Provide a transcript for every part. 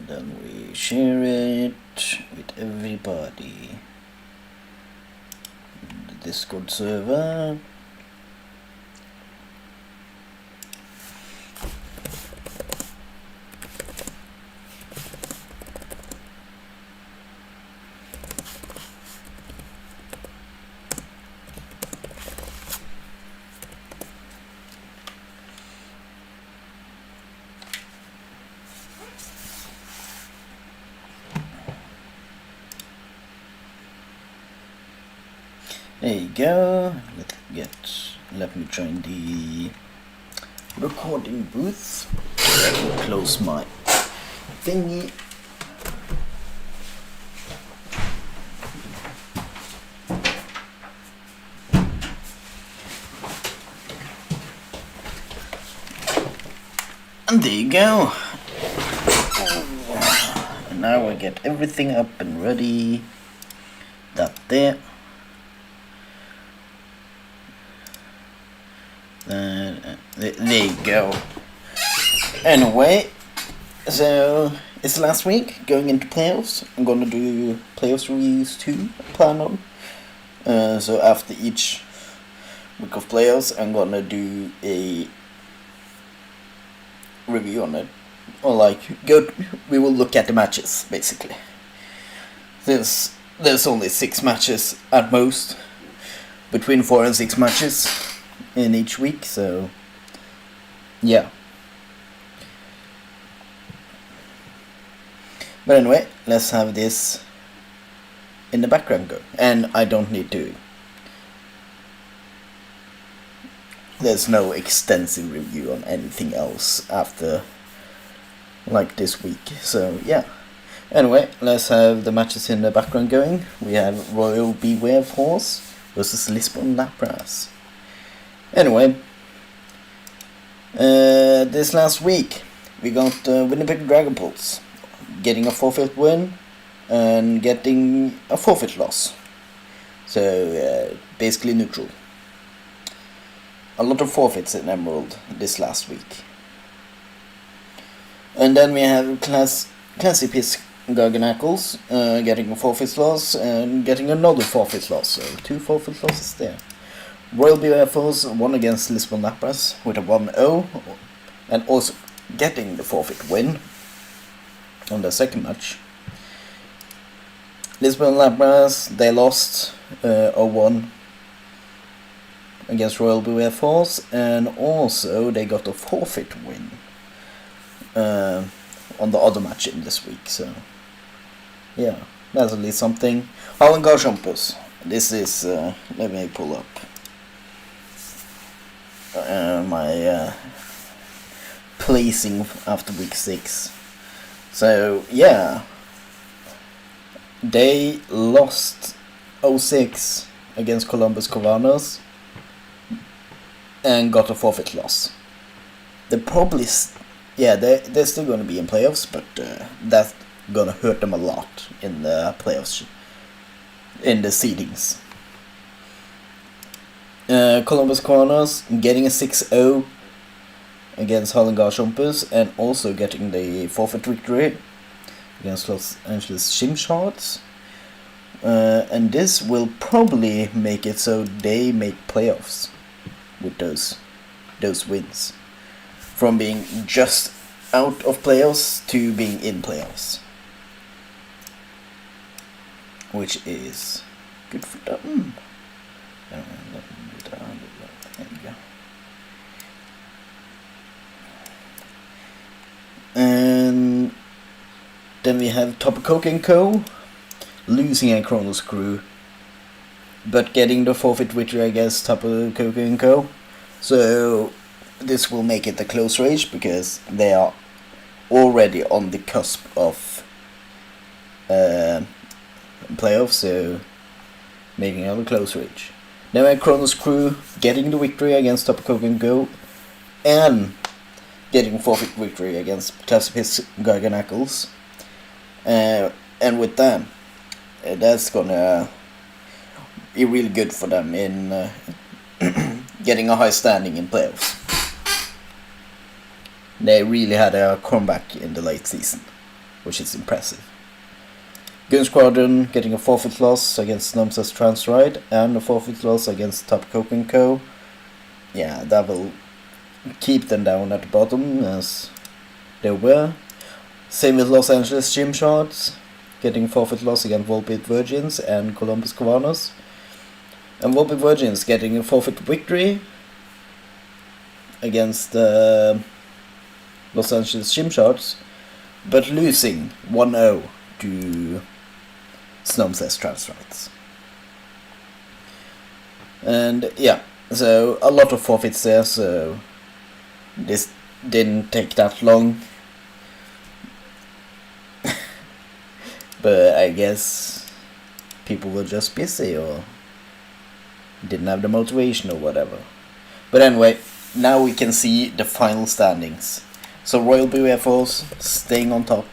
then we share it with everybody. The Discord server. There you go. Let me join the recording booth. Close my thingy. And there you go. And now I get everything up and ready. That there. There you go. Anyway, so it's last week going into playoffs. I'm gonna do playoffs reviews too. I plan on. So after each week of playoffs, I'm gonna do a review on it, or like we will look at the matches basically. There's only 6 matches at most, between 4 and 6 matches in each week, so yeah. But anyway, let's have this in the background go, and I don't need to. There's no extensive review on anything else after like this week, so yeah. Anyway, let's have the matches in the background going. We have Royal Beware Force versus Lisbon Lapras. Anyway, this last week we got Winnipeg Dragonbolts getting a forfeit win and getting a forfeit loss. So basically neutral. A lot of forfeits in Emerald this last week. And then we have Classy Piss Garganacles getting a forfeit loss and getting another forfeit loss. So 2 forfeit losses there. Royal Beware Force won against Lisbon Lapras with a 1-0 and also getting the forfeit win on the second match. Lisbon Lapras, they lost 0-1 against Royal Beware Force, and also they got a forfeit win on the other match in this week, so yeah, that's at least something. Hoenn Jumpers, this is, let me pull up my placing after week 6. So yeah, they lost 0-6 against Columbus Covanos and got a forfeit loss. They're probably they're still going to be in playoffs, but that's gonna hurt them a lot in the playoffs, in the seedings. Columbus Covanos getting a 6-0 against Hoenn Jumpers and also getting the forfeit victory against Los Angeles Shimshards. And this will probably make it so they make playoffs with those wins, from being just out of playoffs to being in playoffs, which is good for them. There you go. And then we have Topacoke & Co. losing a Chronos Crew, but getting the forfeit victory against Topacoke & Co. So this will make it a close race, because they are already on the cusp of playoffs, so making it a close race. Then we have Chronos Crew getting the victory against Topacoke & Co. and getting forfeit victory against Classipis Garganacles. And with that, that's gonna be really good for them in getting a high standing in playoffs. They really had a comeback in the late season. which is impressive. Gun Squadron getting a forfeit loss against Snomsas Transride and a forfeit loss against Top Coke & Co. Yeah, that will keep them down at the bottom as they were. Same with Los Angeles Gymsharks, getting forfeit loss against Volbeat Virgins and Columbus Cavanos. And Volbeat Virgins getting a forfeit victory against Los Angeles Gymsharks, but losing 1-0 to Snomsas Transrides. And yeah, so a lot of forfeits there, so this didn't take that long. But I guess people were just busy or didn't have the motivation or whatever. But anyway, now we can see the final standings. So Royal Blue Air Force staying on top.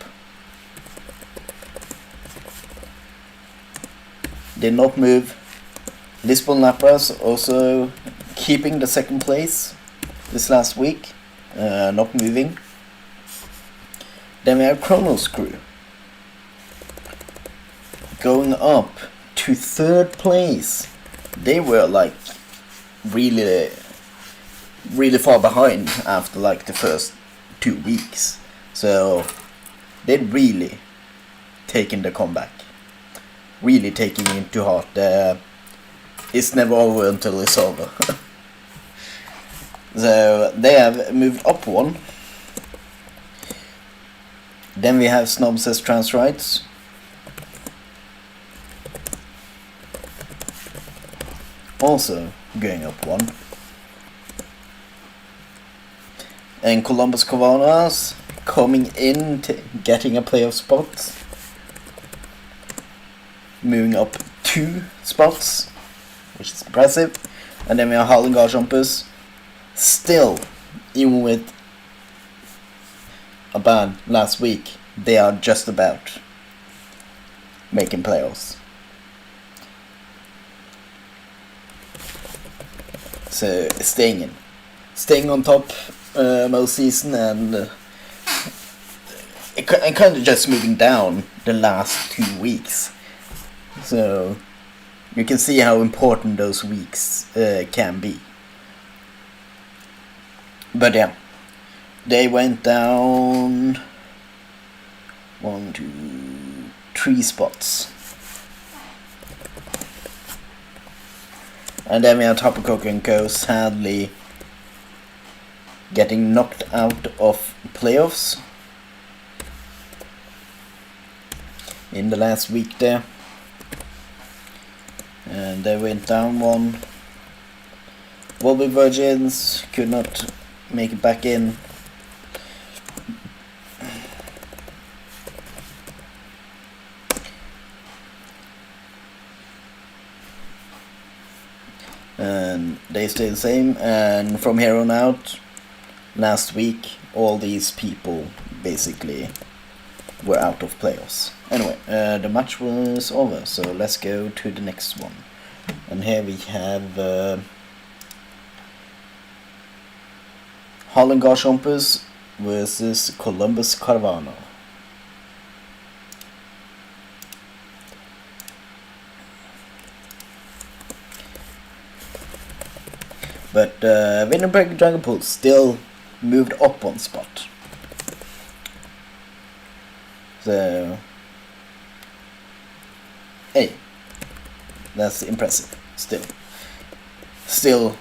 Did not move. Lisbon Lapras also keeping the second place this last week, not moving. Then we have Chronos Crew going up to third place. They were like really far behind after like the first 2 weeks, so they'd really taken the comeback, really taking it to heart. It's never over until it's over. So they have moved up one. Then we have Snomsas Transrides, also going up one. And Columbus Cavanas coming in, getting a playoff spot, moving up 2 spots, which is impressive. And then we have Harlingen Jumpers, still, even with a ban last week, they are just about making playoffs. So staying on top most season, and kind of just moving down the last 2 weeks. So you can see how important those weeks can be. But yeah, they went down 1, 2, 3 spots. And then we have Top Coke & Co. sadly getting knocked out of playoffs in the last week there. And they went down 1. Volbeat Virgins could not make it back in. And they stay the same, and from here on out, last week, all these people basically were out of playoffs. Anyway, the match was over, so let's go to the next one. And here we have Harlingen Jumpers versus Columbus Carvana. But Winnipeg Dragonpool still moved up 1 spot. So, hey, that's impressive. Still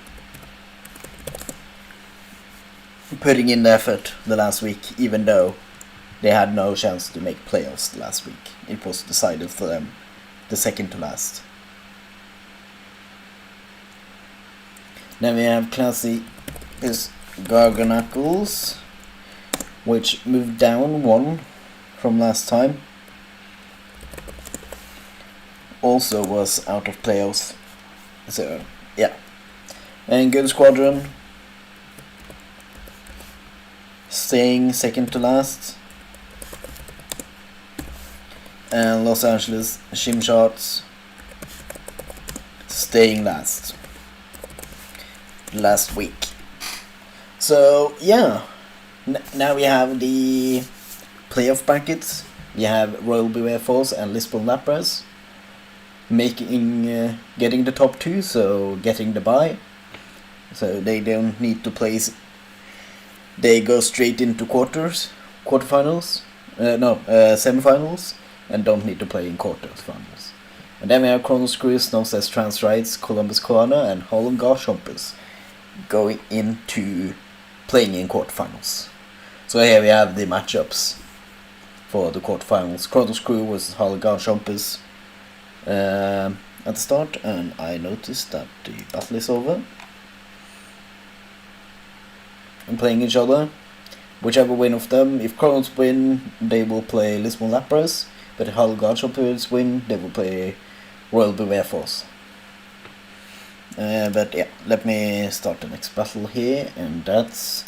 putting in the effort the last week, even though they had no chance to make playoffs last week. It was decided for them, the second to last. Then we have Classy Garganacles, which moved down 1 from last time. Also was out of playoffs. So, yeah. And Good Squadron staying second to last. And Los Angeles Gymsharks staying last week. So yeah, now we have the playoff brackets we have Royal Beware Force and Lisbon Lapras making getting the top 2, so getting the bye, so they don't need to place. They go straight into quarterfinals, semifinals, and don't need to play in quarterfinals. And then we have Kronos Cruise, Snowcess Transrides, Columbus Koana, and Holland Garchompers going into playing in quarterfinals. So here we have the matchups for the quarterfinals. Kronos Crew versus Holland Garchompers at the start, and I noticed that the battle is over. And playing each other. Whichever win of them, if Kronos win, they will play Lisbon Lapras, but if Holland Garchompers win, they will play Royal Beware Force. But yeah, let me start the next battle here, and that's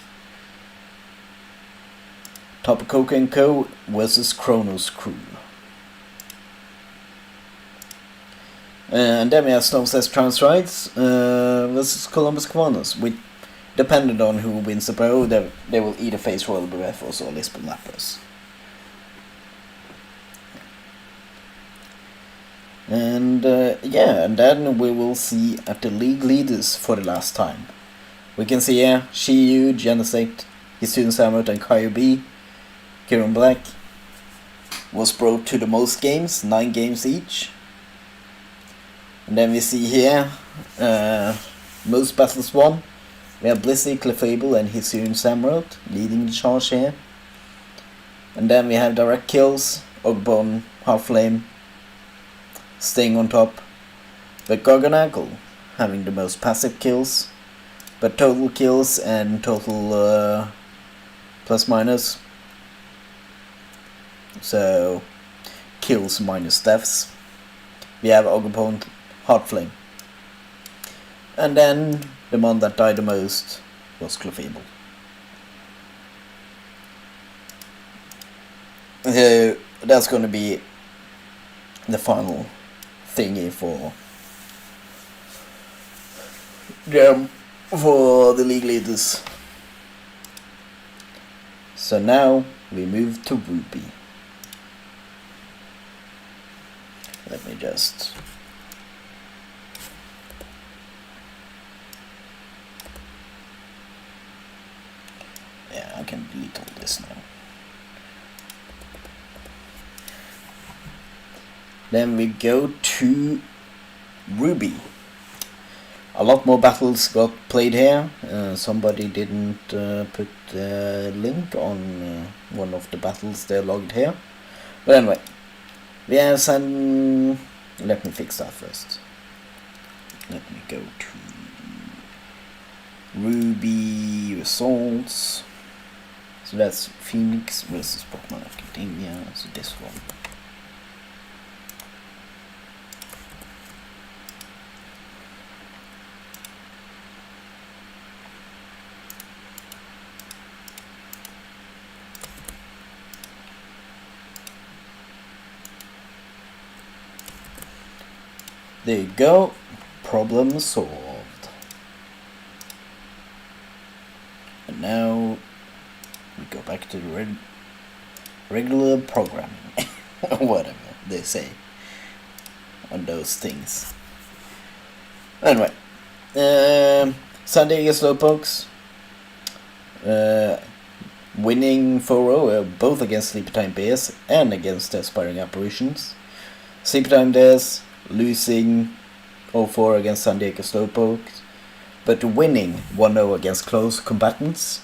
Topicoca & Co. versus Kronos Crew. And then we have Snowcess Transrides versus Columbus Koanas, which, depending on who wins the pro, they will either face Royal Beware Force or Lisbon Lapras. And and then we will see at the league leaders for the last time. We can see here Shiyu, Genesect, Hisun Samut, and Kaio B. Kieran Black was brought to the most games, 9 games each. And then we see here most battles won. We have Blissey, Clefable, and Hisun Samurott leading the charge here. And then we have direct kills, Ogbon, Halflame staying on top, but Garganagle having the most passive kills, but total kills and total plus minus, so kills minus deaths, we have Ogbon, Heartflame. And then the one that died the most was Clefable. So that's gonna be the final thingy for the league leaders. So now we move to Ruby. Let me just I can delete all this now. Then we go to Ruby. A lot more battles got played here. Somebody didn't put a link on one of the battles they logged here. But anyway, we have some. Let me fix that first. Let me go to Ruby results. So that's Phoenix versus Pokemon Academia. So this one. There you go, problem solved. And now we go back to the regular programming, whatever they say on those things. Anyway, San Diego Slowpokes winning 4-0, both against Sleepy Time Bears and against the Aspiring Apparitions. Sleepy Time Bears losing 0-4 against San Diego Slowpokes, but winning 1-0 against Close Combatants.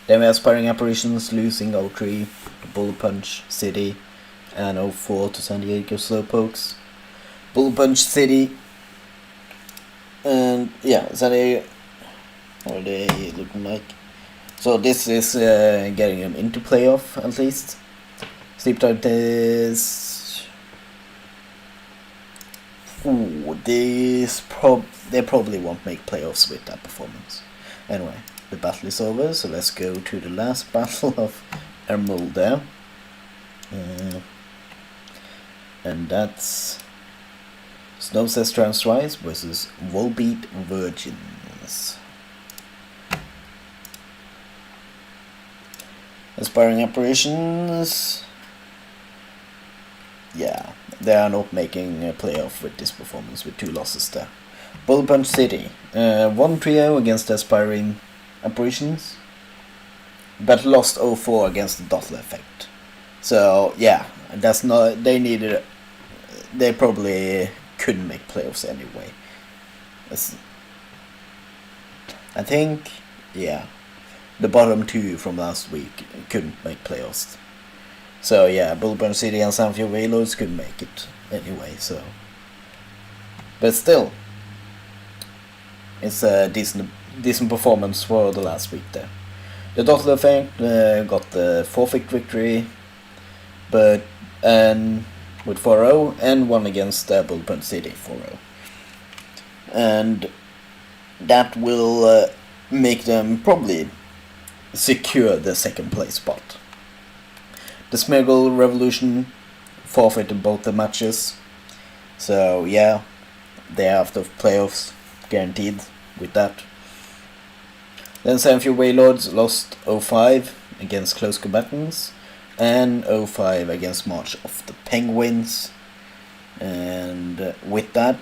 Then we have Aspiring Apparitions losing 0-3 to Bullet Punch City and 0-4 to San Diego Slowpokes. Bullet Punch City and San Diego, what are they looking like? So this is getting them into playoff at least. Sleep Time is they probably won't make playoffs with that performance. Anyway, the battle is over, so let's go to the last battle of Emerald there. And that's Snowcess Transrise versus Volbeat Virgins. Aspiring Apparitions yeah, they are not making a playoff with this performance with 2 losses there. Bull Punch City, 1-3-0 against the Aspiring Apparitions, but lost 0-4 against the Doppler Effect. So yeah, that's not. They probably couldn't make playoffs anyway. I think, yeah, the bottom 2 from last week couldn't make playoffs. So yeah, Bullburn City and Sanfield Whalers couldn't make it anyway. So, but still, it's a decent performance for the last week there. The Dottler Effect got the 4th victory, but with 4-0 and won against Bullburn City 4-0, and that will make them probably secure the 2nd place spot. The Smeagol Revolution forfeited both the matches, so yeah, they're out of playoffs, guaranteed with that. Then Sanfield Waylords lost 0-5 against Close Combatants, and 0-5 against March of the Penguins, and with that,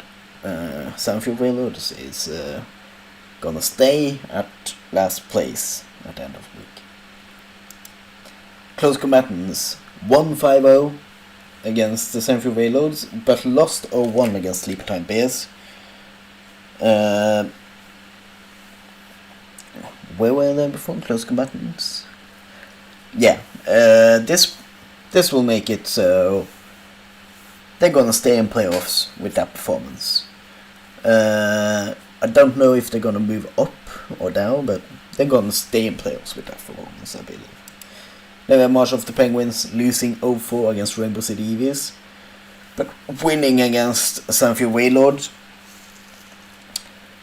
Sanfield Waylords is gonna stay at last place at the end of the week. Close Combatants won 5-0 against the Sanfield Waylords, but lost 0-1 against Sleepy Time Bears. Where were they before? Close Combatants? Yeah, this will make it so they're gonna stay in playoffs with that performance. I don't know if they're gonna move up or down, but they're gonna stay in playoffs with that performance, I believe. Then we have March of the Penguins losing 0-4 against Rainbow City Eevees, but winning against Sanfield Waylords.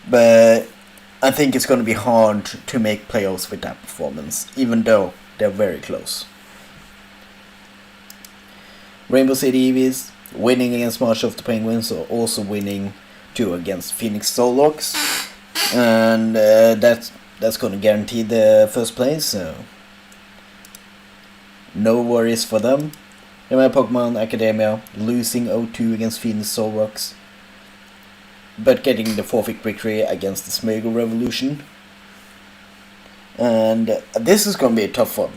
But I think it's going to be hard to make playoffs with that performance, even though they're very close. Rainbow City Eevees winning against March of the Penguins, or also winning 2 against Phoenix Solrocks, and that's going to guarantee the 1st place, so no worries for them. Then we have Pokemon Academia losing 0-2 against Phoenix Solrocks, but getting the 4th victory against the Smeagol Revolution. And this is going to be a tough one.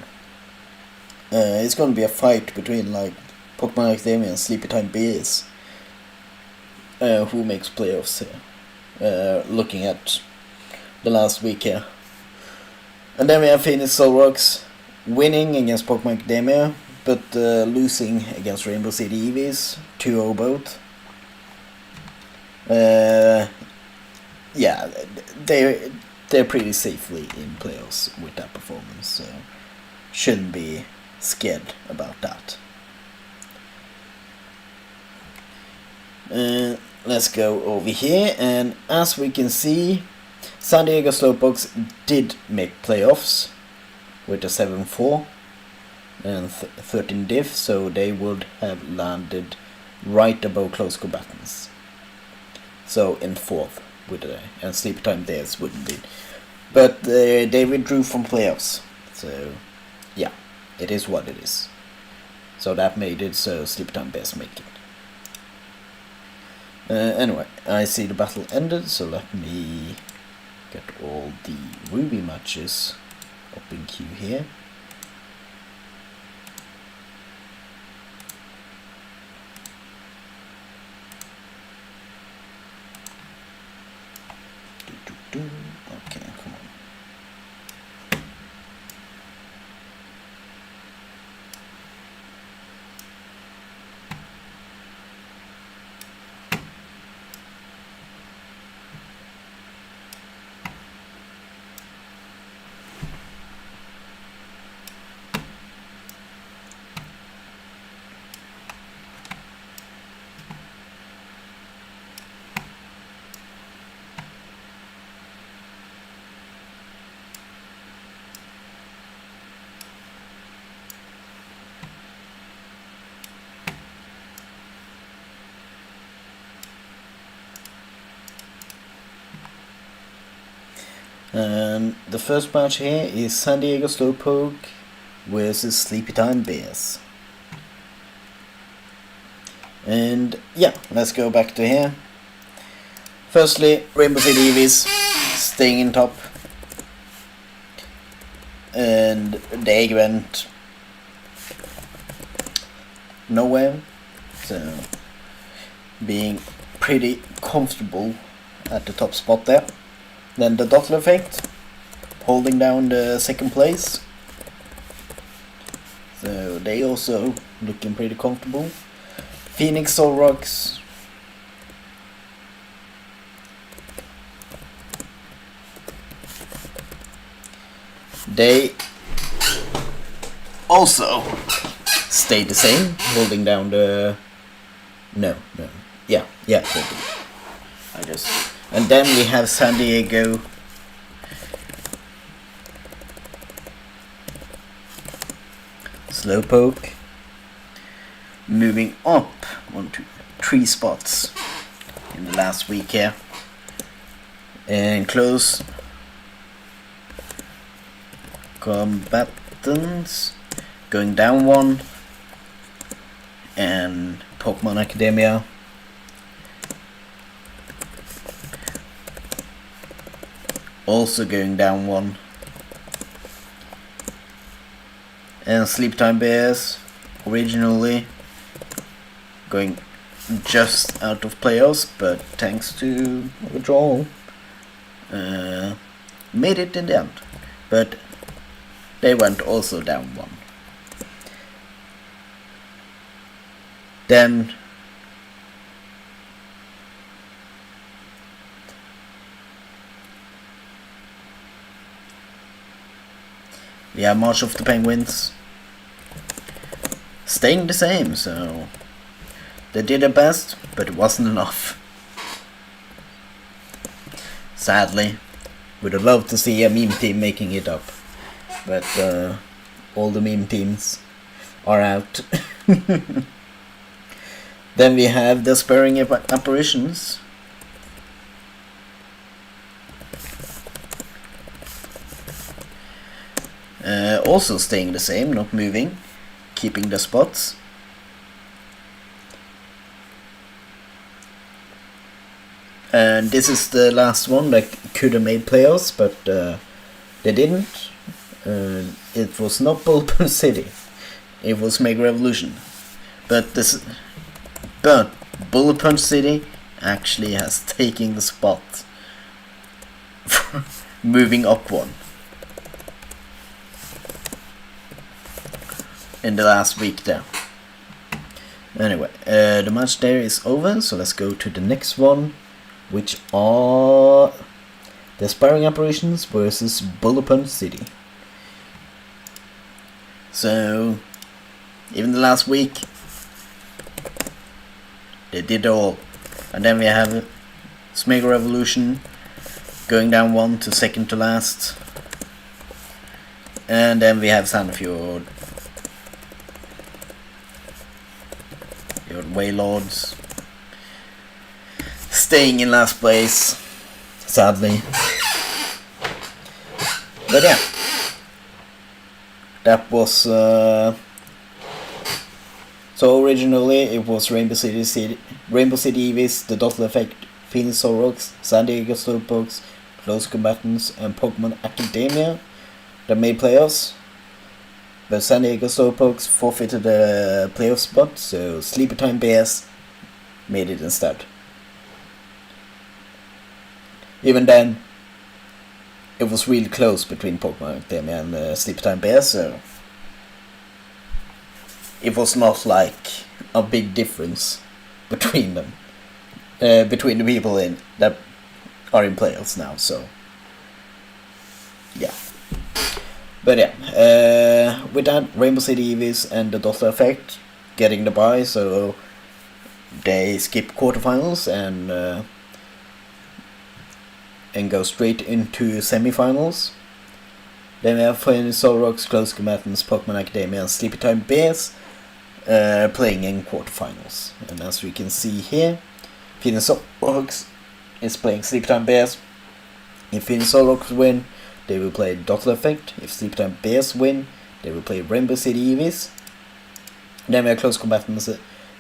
It's going to be a fight between like Pokemon Academia and Sleepy Time Bears. Who makes playoffs here? Looking at the last week here. And then we have Phoenix Solrocks winning against Pokemon Academia, but losing against Rainbow City Eevees, 2-0 both. Yeah, they're pretty safely in playoffs with that performance, so shouldn't be scared about that. Let's go over here, and as we can see, San Diego Slowpokes did make playoffs with a 7-4 and 13 diff, so they would have landed right above Close Combatants. So in 4th with and Sleepy Time Bears wouldn't be, but they withdrew from playoffs. So yeah, it is what it is. So that made it so Sleepy Time Bears make it. Anyway, I see the battle ended, so let me get all the Ruby matches up in queue here. Okay, come on. And the first match here is San Diego Slowpoke versus Sleepy Time Bears. And yeah, let's go back to here. Firstly, Rainbow City Eevees staying in top. And the egg went nowhere. So, being pretty comfortable at the top spot there. Then the Doppler effect, holding down the second place. So they also looking pretty comfortable. Phoenix Solrox. They also stay the same, holding down the... No. Yeah, they do. And then we have San Diego. Slowpoke. Moving up 1, 2, 3 spots in the last week here. And close combatants going down 1. And Pokemon Academia also going down 1. And Sleep Time Bears originally going just out of playoffs, but thanks to withdrawal made it in the end. But they went also down 1. Then we have March of the Penguins staying the same, so they did their best, but it wasn't enough. Sadly, would have loved to see a meme team making it up, but all the meme teams are out. Then we have the Despairing Apparitions. Also staying the same, not moving, keeping the spots. And this is the last one that could have made playoffs, but they didn't. It was not Bullet City, it was Mega Revolution. But Bullet Punch City actually has taken the spot, moving up 1 in the last week there. Anyway, the match there is over, so let's go to the next one, which are the Despairing Apparitions versus Bullet Punch City. So, even the last week, they did all. And then we have Mega Revolution going down 1 to second to last. And then we have Sandfjord. Your Waylords staying in last place, sadly. But yeah, that was so originally it was Rainbow City Eevees, the Doppler Effect, Phoenix Solrox, San Diego Slowpokes, Close Combatants, and Pokemon Academia that made playoffs. But San Diego Slowpokes forfeited the playoff spot, so Sleepy Time Bears made it instead. Even then, it was really close between Pokemon Academia and Sleepy Time Bears, so it was not like a big difference between them, between the people that are in playoffs now. So yeah, but yeah, with that, Rainbow City Eevees and the Doppler Effect getting the bye, so they skip quarterfinals and go straight into semifinals. Then we have Phoenix Solrox, Close Combatants, Pokemon Academia, and Sleepy Time Bears playing in quarterfinals. And as we can see here, Phoenix Solrox is playing Sleepy Time Bears. If Phoenix Solrox win, they will play Doppler Effect. If Sleepy Time Bears win, they will play Rainbow City Eevees. Then we have Close Combatants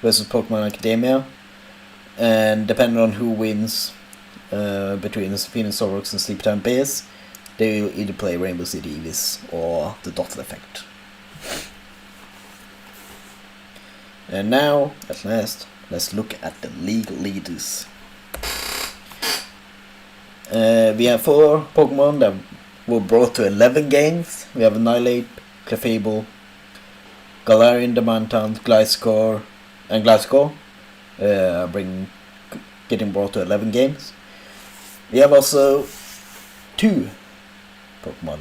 versus Pokemon Academia, and depending on who wins between the Venusaurus and Sleeptime Bears, they will either play Rainbow City Eevees or the Dotted Effect. And now, at last, let's look at the league leaders. We have 4 Pokemon that were brought to 11 games. We have Annihilate, Clefable, Galarian, Demantant, Gliscor, and Gliscor, getting brought to 11 games. We have also 2 Pokemon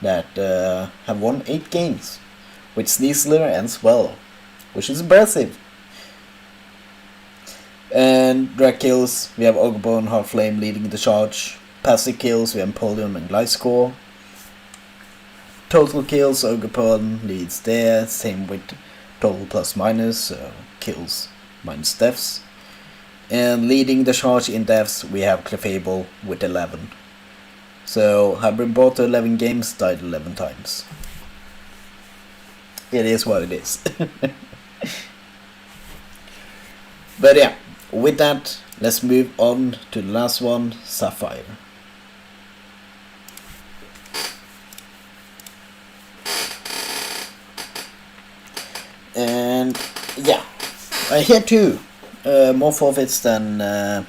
that have won 8 games, with Sneasler and Swellow, which is impressive. And drag kills, we have Ogerpon, Heartflame leading the charge. Passive kills, we have Empoleon and Gliscor. Total kills, Ogerpon leads there, same with total plus minus, so kills minus deaths. And leading the charge in deaths, we have Clefable with 11. So, have been brought to 11 games, died 11 times. It is what it is. But yeah, with that, let's move on to the last one, Sapphire. And yeah, here too, more forfeits than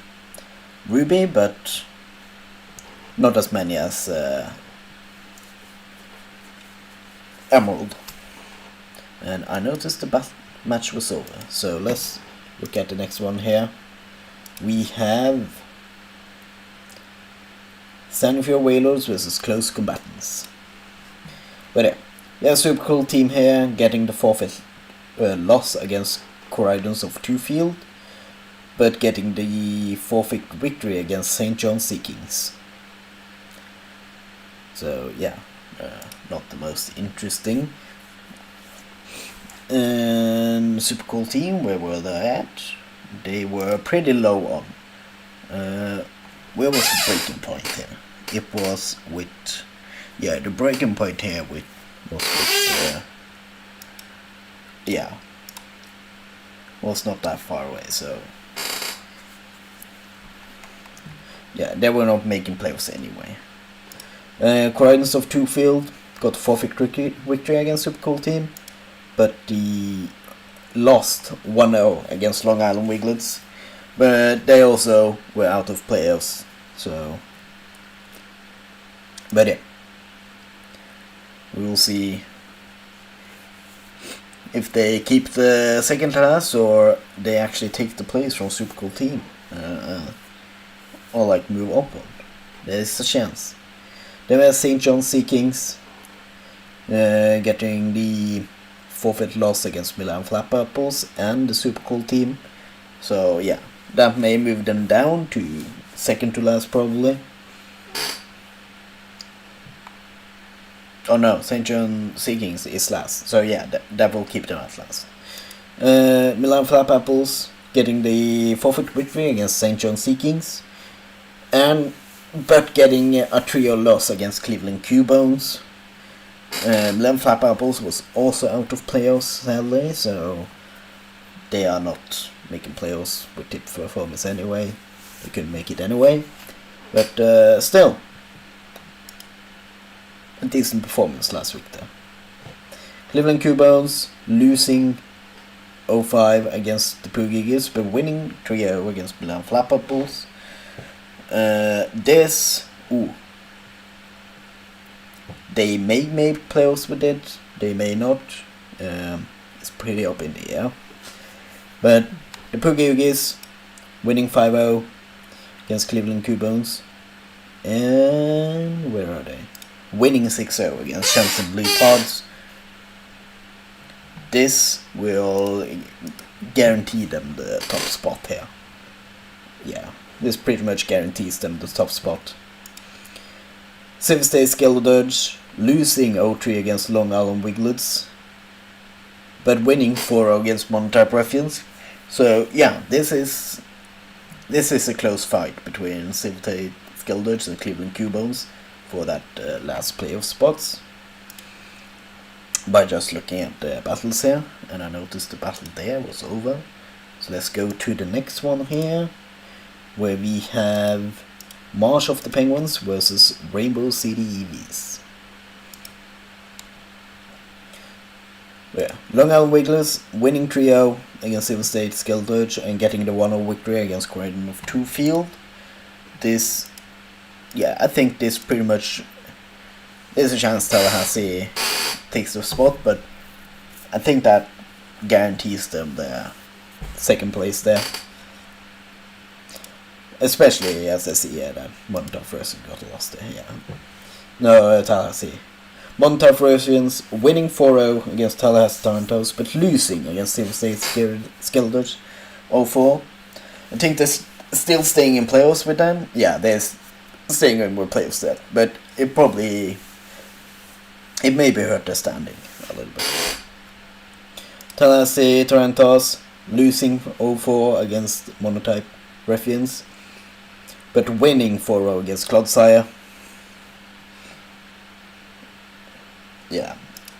Ruby, but not as many as Emerald. And I noticed the match was over, so let's look at the next one here. We have Sandfield Whalers versus Close Combatants. But yeah, we have a super cool team here, getting the forfeit loss against Corridons of Twofield, but getting the forfeit victory against St. John Sea Kings. So yeah, not the most interesting. And super cool team, where were they at? They were pretty low on. Where was the breaking point here? It was with, yeah, the breaking point here was with, yeah, was not that far away, so yeah, they were not making playoffs anyway. Corridons of Twofield got forfeit victory against super cool team, but the lost 1-0 against Long Island Wiglets, but they also were out of playoffs, so but yeah, we will see if they keep the second class or they actually take the place from super cool team, or like move up on. There is a chance. Then we have St. John Sea Kings getting the forfeit loss against Milan Flapapples and the super cool team. So yeah, that may move them down to second to last probably. Oh no, St. John Sea Kings is last. So yeah, that will keep them at last. Milan Flapapples getting the forfeit victory against St. John Sea Kings, but getting a trio loss against Cleveland Cubones. Milan Flapapples was also out of playoffs sadly, so they are not making playoffs with tip performance anyway. They couldn't make it anyway, but still a decent performance last week there. Cleveland Cubones losing 0-5 against the Poogies, but winning 3-0 against Milan Flapapples. They may make playoffs with it, they may not. It's pretty up in the air. But the Poogies winning 5-0 against Cleveland Cubones. And where are they? Winning 6-0 against Shenton Blue Pods. This will guarantee them the top spot here. Yeah, this pretty much guarantees them the top spot. Silver State Skeledurge losing 0-3 against Long Island Wiglets, but winning 4-0 against Monotype Ruffians. So yeah, this is a close fight between Silver State Skeledurge and Cleveland Cubones for that last playoff spots. by just looking at the battles here, and I noticed the battle there was over. So let's go to the next one here, where we have March of the Penguins versus Rainbow City EVs. Yeah, Long Island Wigglers winning trio against Silver State Skeldurge and getting the 1-0 victory against Croydon of Two Field. This, yeah, I think this pretty much is a chance Tallahassee takes the spot, but I think that guarantees them the second place there. Especially as I see that Montauk first got lost there, yeah. No, Tallahassee. Montauk Rosians winning 4-0 against Tallahassee Tarantos, but losing against Silver State Skeldurge 0-4. I think they're still staying in playoffs with them. Yeah, they're staying in more playoffs there, but it maybe hurt their standing a little bit. Tallahassee Tarantos losing 0-4 against Monotype Ruffians, but winning 4-0 against Clodsire. Yeah,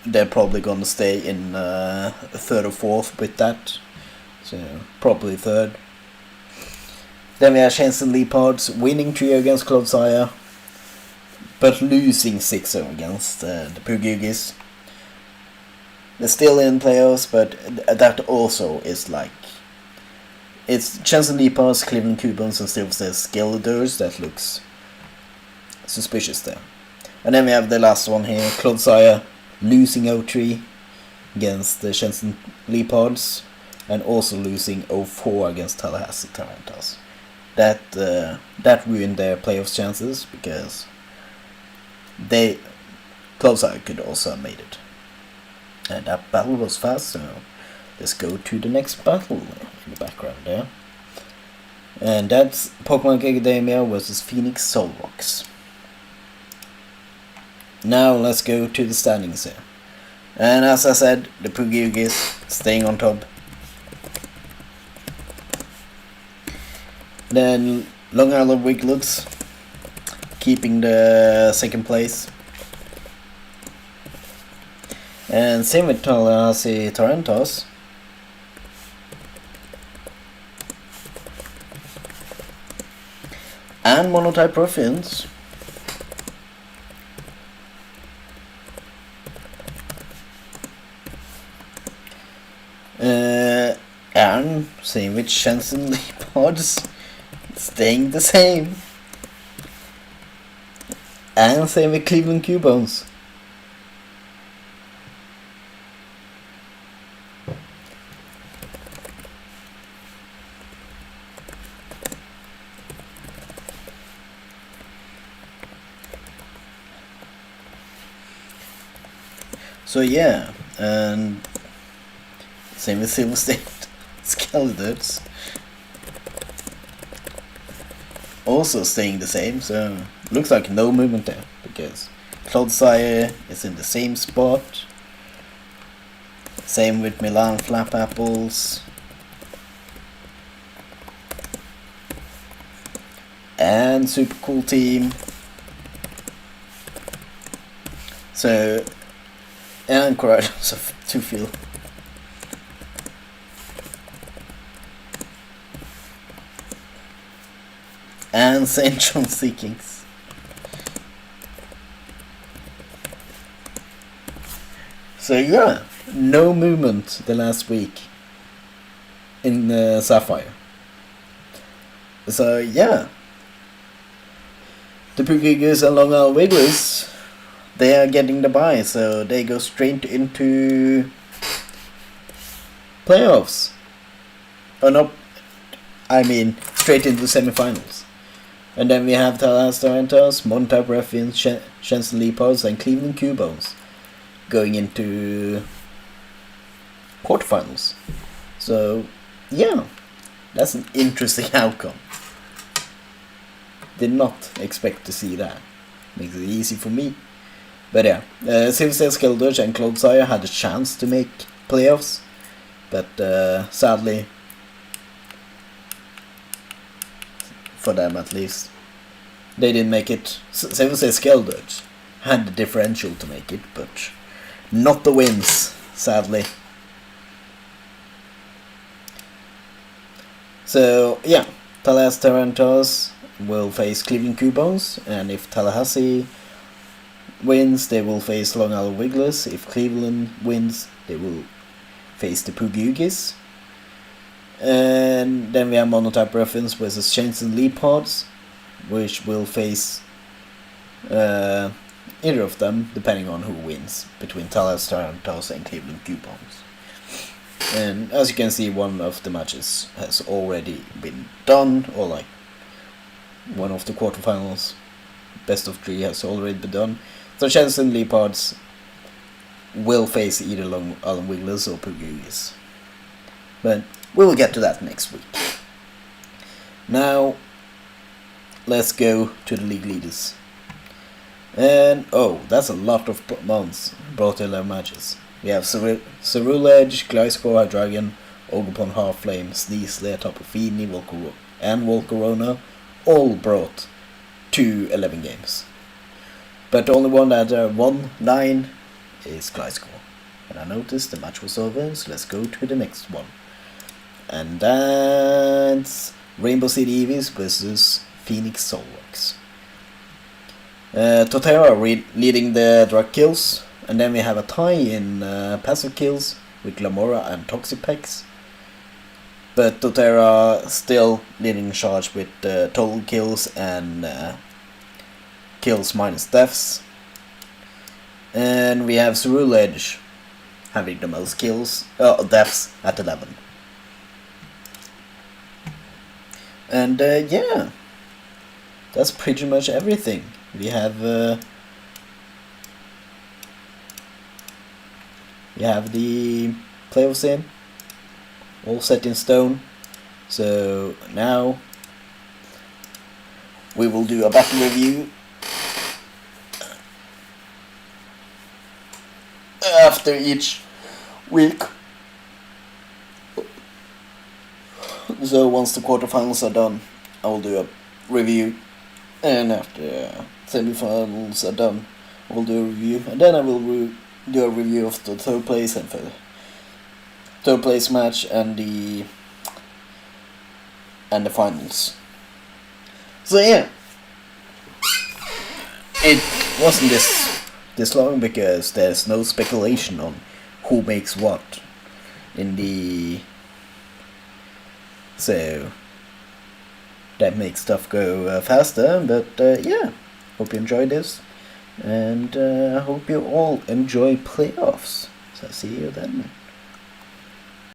they're probably gonna stay in third or fourth with that, so probably third. Then we have Shenson Leopards winning trio against Clodsire, but losing 6-0 against the Pugugis. They're still in playoffs, but that also is like, it's Shenson Leopards, Cleveland Cubans, and Silver State Skeldurge that looks suspicious there. And then we have the last one here, Clodsire losing 0-3 against the Shenson Leopards, and also losing 0-4 against Tallahassee Tarantos. That ruined their playoffs chances, because Clodsire could also have made it. And that battle was fast, so let's go to the next battle in the background there. And that's Pokemon Academia versus Phoenix Solrox. Now let's go to the standings here. And as I said, the Pugugis staying on top. Then Long Island Wiglets keeping the second place. And same with Tallahassee Tarantos. And Monotype Ruffians. And same with Shenson Leopards, staying the same. And same with Cleveland Cubans. So yeah, and same with Silver State Skeldurge. Also staying the same, so looks like no movement there, because Clodsire is in the same spot. Same with Milan Flap Apples. And Super Cool Team. So, and Corridors of Two Field. And St. John Sea Kings. So yeah, no movement the last week in Sapphire. So yeah, the Pugugis and Long Island Wigglers, they are getting the bye, so they go straight into playoffs. Or no, I mean straight into semifinals. And then we have Tallahassee Tarantos, Monotype Ruffians, Shenson Leopards, and Cleveland Cubans going into quarterfinals. So, yeah, that's an interesting outcome. Did not expect to see that. Makes it easy for me. But yeah, Silver State Skeldurge and Clodsire had a chance to make playoffs, but sadly, for them at least, they didn't make it. Silver State Skeldurge had the differential to make it, but Not the wins, sadly. So yeah, Tallahassee Tarantas will face Cleveland Coupons, and if Tallahassee wins, they will face Long Island Wigglers. If Cleveland wins, they will face the Pugugis. And then we have Monotype Reference versus Chains and Leopards, which will face either of them, depending on who wins, between Tallahassee Tarantas and Cleveland Coupons. And as you can see, one of the matches has already been done, or like one of the quarterfinals, best of 3 has already been done. So Chains and Leopards will face either Long Island Wigglers or Pugugis. But we will get to that next week. Now, let's go to the league leaders. And, oh, that's a lot of months brought to 11 matches. We have Cerulege, Gliscor, Dragon, Ogopon, Half-Flame, Sneeze, Tapu Fini, and Volcarona, all brought to 11 games. But the only one that won 9 is Gliscor. And I noticed the match was over, so let's go to the next one. And that's Rainbow City Eevees versus Phoenix Solworks. Totera leading the drug kills, and then we have a tie in passive kills with Glamora and Toxipex. But Totera still leading charge with total kills and kills minus deaths. And we have Cerulege having the most deaths at 11. And yeah, that's pretty much everything. We have the playoffs in, all set in stone. So now we will do a battle review after each week. So once the quarterfinals are done, I will do a review, and after semifinals are done, I will do a review, and then I will do a review of the third place and the third place match and the finals. So yeah, it wasn't this long because there's no speculation on who makes what in the. So that makes stuff go faster, but yeah, hope you enjoyed this, and I hope you all enjoy playoffs. So see you then.